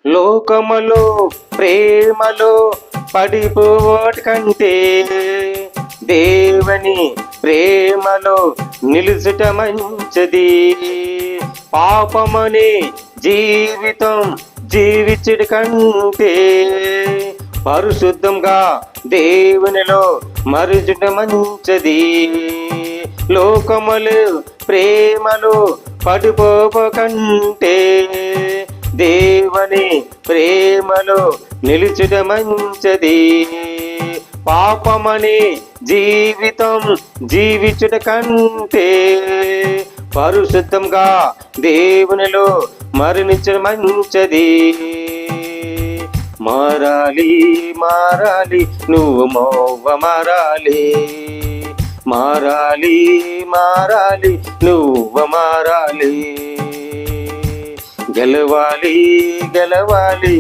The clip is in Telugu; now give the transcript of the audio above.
లోకములో ప్రేమలో పడిపోవటి కంటే దేవుని ప్రేమలో నిలుచుట మంచిది. పాపమనే జీవితం జీవించుట కంటే పరిశుద్ధంగా దేవునిలో మరుచుట మంచిది. లోకములు ప్రేమలో పడిపోకంటే దేవుని ప్రేమలో నిలుచుట మంచిది. పాపమని జీవితం జీవించుట కంటే పరిశుద్ధంగా దేవునిలో మరణించడం మంచిది. మారాలి మారాలి నువ్వు మోవ మారాలి, మారాలి మారాలి నువ్వు మారాలి, గెలవాలి గెలవాలి